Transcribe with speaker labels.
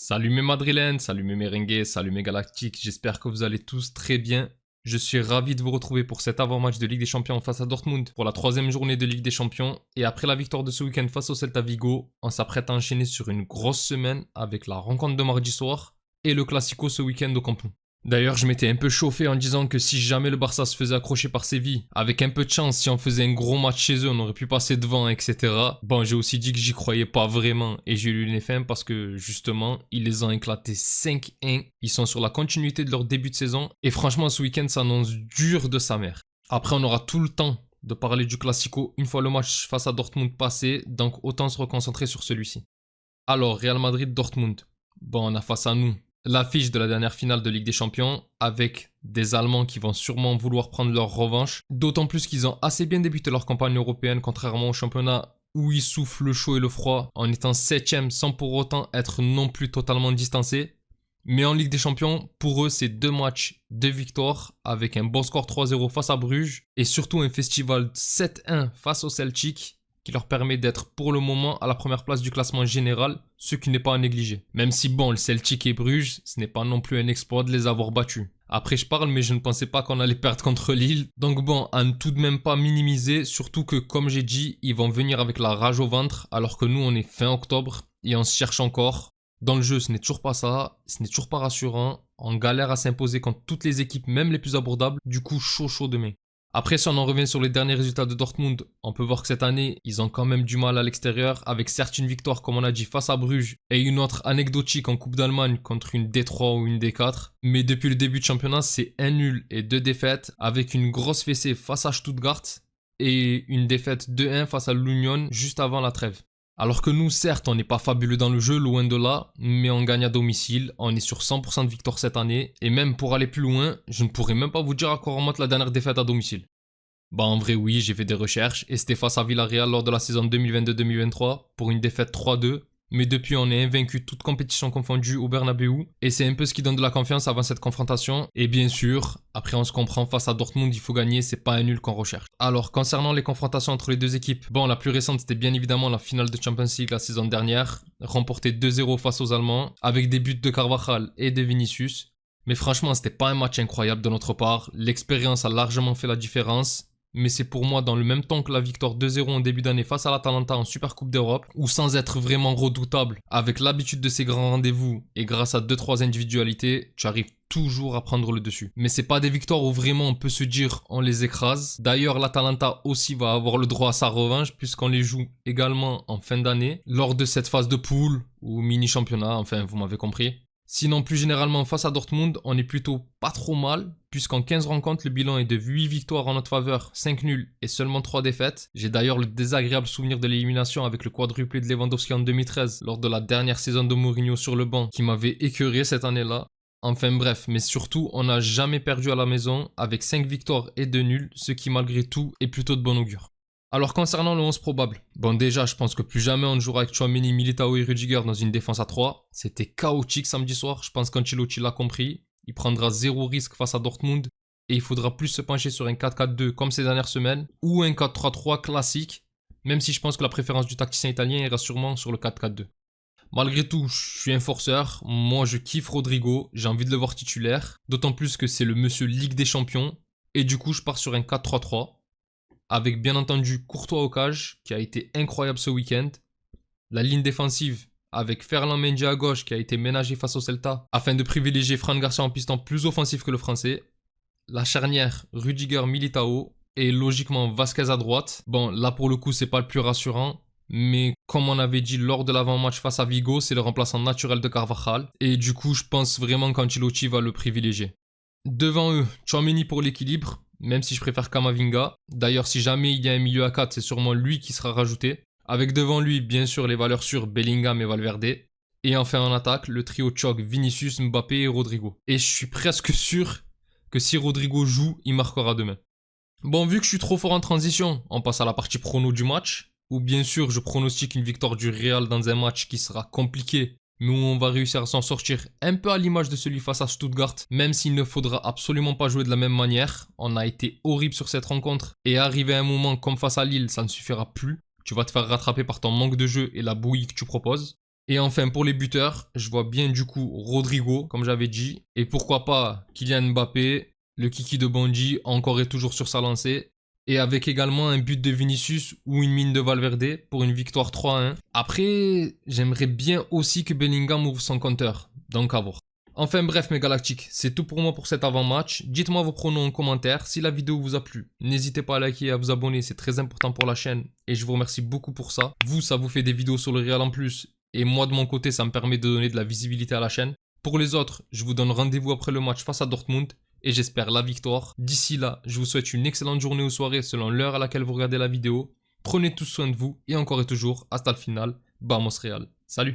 Speaker 1: Salut mes madrilènes, salut mes merengues, salut mes galactiques, j'espère que vous allez tous très bien. Je suis ravi de vous retrouver pour cet avant-match de Ligue des Champions face à Dortmund pour la troisième journée de Ligue des Champions. Et après la victoire de ce week-end face au Celta Vigo, on s'apprête à enchaîner sur une grosse semaine avec la rencontre de mardi soir et le Classico ce week-end au Camp Nou. D'ailleurs, je m'étais un peu chauffé en disant que si jamais le Barça se faisait accrocher par Séville, avec un peu de chance, si on faisait un gros match chez eux, on aurait pu passer devant, etc. Bon, j'ai aussi dit que j'y croyais pas vraiment et j'ai eu une fin parce que justement, ils les ont éclatés 5-1. Ils sont sur la continuité de leur début de saison et franchement, ce week-end s'annonce dur de sa mère. Après, on aura tout le temps de parler du Classico une fois le match face à Dortmund passé, donc autant se reconcentrer sur celui-ci. Alors, Real Madrid-Dortmund. Bon, on a face à nous l'affiche de la dernière finale de Ligue des Champions avec des Allemands qui vont sûrement vouloir prendre leur revanche. D'autant plus qu'ils ont assez bien débuté leur campagne européenne contrairement au championnat où ils soufflent le chaud et le froid en étant 7ème sans pour autant être non plus totalement distancés. Mais en Ligue des Champions, pour eux, c'est 2 matchs, 2 victoires avec un bon score 3-0 face à Bruges et surtout un festival 7-1 face au Celtic qui leur permet d'être pour le moment à la première place du classement général, ce qui n'est pas à négliger. Même si bon, le Celtic et Bruges, ce n'est pas non plus un exploit de les avoir battus. Après je parle, mais je ne pensais pas qu'on allait perdre contre Lille. Donc bon, à ne tout de même pas minimiser, surtout que comme j'ai dit, ils vont venir avec la rage au ventre, alors que nous on est fin octobre et on se cherche encore. Dans le jeu, ce n'est toujours pas ça, ce n'est toujours pas rassurant, on galère à s'imposer contre toutes les équipes, même les plus abordables, du coup chaud demain. Après, si on en revient sur les derniers résultats de Dortmund, on peut voir que cette année, ils ont quand même du mal à l'extérieur, avec certes une victoire, comme on a dit, face à Bruges, et une autre anecdotique en Coupe d'Allemagne contre une D3 ou une D4. Mais depuis le début du championnat, c'est un nul et 2 défaites, avec une grosse fessée face à Stuttgart, et une défaite 2-1 face à l'Union juste avant la trêve. Alors que nous, certes, on n'est pas fabuleux dans le jeu, loin de là, mais on gagne à domicile, on est sur 100% de victoire cette année, et même pour aller plus loin, je ne pourrais même pas vous dire à quoi remonte la dernière défaite à domicile. Bah en vrai oui, j'ai fait des recherches, et c'était face à Villarreal lors de la saison 2022-2023, pour une défaite 3-2, mais depuis on est invaincu toute compétition confondue au Bernabeu, et c'est un peu ce qui donne de la confiance avant cette confrontation, et bien sûr, après on se comprend, face à Dortmund il faut gagner, c'est pas un nul qu'on recherche. Alors concernant les confrontations entre les deux équipes, bon la plus récente c'était bien évidemment la finale de Champions League la saison dernière, remportée 2-0 face aux Allemands, avec des buts de Carvajal et de Vinicius, mais franchement c'était pas un match incroyable de notre part, l'expérience a largement fait la différence, mais c'est pour moi dans le même temps que la victoire 2-0 en début d'année face à l'Atalanta en Super Coupe d'Europe, où sans être vraiment redoutable, avec l'habitude de ces grands rendez-vous et grâce à 2-3 individualités, tu arrives toujours à prendre le dessus. Mais c'est pas des victoires où vraiment on peut se dire on les écrase. D'ailleurs, l'Atalanta aussi va avoir le droit à sa revanche puisqu'on les joue également en fin d'année, lors de cette phase de poule ou mini-championnat, enfin vous m'avez compris. Sinon, plus généralement, face à Dortmund, on est plutôt pas trop mal, puisqu'en 15 rencontres, le bilan est de 8 victoires en notre faveur, 5 nuls et seulement 3 défaites. J'ai d'ailleurs le désagréable souvenir de l'élimination avec le quadruplé de Lewandowski en 2013, lors de la dernière saison de Mourinho sur le banc, qui m'avait écœuré cette année-là. Enfin bref, mais surtout, on n'a jamais perdu à la maison, avec 5 victoires et 2 nuls, ce qui malgré tout est plutôt de bon augure. Alors concernant le 11 probable, bon déjà je pense que plus jamais on ne jouera avec Tchouaméni, Militao et Rudiger dans une défense à 3. C'était chaotique samedi soir, je pense qu'Ancelotti l'a compris. Il prendra zéro risque face à Dortmund et il faudra plus se pencher sur un 4-4-2 comme ces dernières semaines ou un 4-3-3 classique, même si je pense que la préférence du tacticien italien ira sûrement sur le 4-4-2. Malgré tout, je suis un forceur, moi je kiffe Rodrigo, j'ai envie de le voir titulaire, d'autant plus que c'est le monsieur Ligue des Champions et du coup je pars sur un 4-3-3. Avec bien entendu Courtois au cage, qui a été incroyable ce week-end. La ligne défensive, avec Ferland Mendy à gauche, qui a été ménagé face au Celta, afin de privilégier Fran Garcia en piston plus offensif que le français. La charnière, Rudiger Militao, et logiquement Vasquez à droite. Bon, là pour le coup, c'est pas le plus rassurant, mais comme on avait dit lors de l'avant-match face à Vigo, c'est le remplaçant naturel de Carvajal, et du coup, je pense vraiment qu'Ancelotti va le privilégier. Devant eux, Tchouaméni pour l'équilibre, même si je préfère Kamavinga. D'ailleurs, si jamais il y a un milieu à 4, c'est sûrement lui qui sera rajouté. Avec devant lui, bien sûr, les valeurs sûres Bellingham et Valverde. Et enfin en attaque, le trio Choc, Vinicius, Mbappé et Rodrigo. Et je suis presque sûr que si Rodrigo joue, il marquera demain. Bon, vu que je suis trop fort en transition, on passe à la partie prono du match. Où bien sûr, je pronostique une victoire du Real dans un match qui sera compliqué, mais où on va réussir à s'en sortir un peu à l'image de celui face à Stuttgart, même s'il ne faudra absolument pas jouer de la même manière. On a été horrible sur cette rencontre, et arrivé à un moment comme face à Lille, ça ne suffira plus. Tu vas te faire rattraper par ton manque de jeu et la bouillie que tu proposes. Et enfin, pour les buteurs, je vois bien du coup Rodrigo, comme j'avais dit. Et pourquoi pas Kylian Mbappé, le kiki de Bondy, encore et toujours sur sa lancée. Et avec également un but de Vinicius ou une mine de Valverde pour une victoire 3-1. Après, j'aimerais bien aussi que Bellingham ouvre son compteur. Donc à voir. Enfin bref mes galactiques, c'est tout pour moi pour cet avant-match. Dites-moi vos pronoms en commentaire si la vidéo vous a plu. N'hésitez pas à liker et à vous abonner, c'est très important pour la chaîne. Et je vous remercie beaucoup pour ça. Vous, ça vous fait des vidéos sur le Real en plus. Et moi de mon côté, ça me permet de donner de la visibilité à la chaîne. Pour les autres, je vous donne rendez-vous après le match face à Dortmund. Et j'espère la victoire. D'ici là, je vous souhaite une excellente journée ou soirée selon l'heure à laquelle vous regardez la vidéo. Prenez tous soin de vous et encore et toujours, hasta le final, vamos Real. Salut!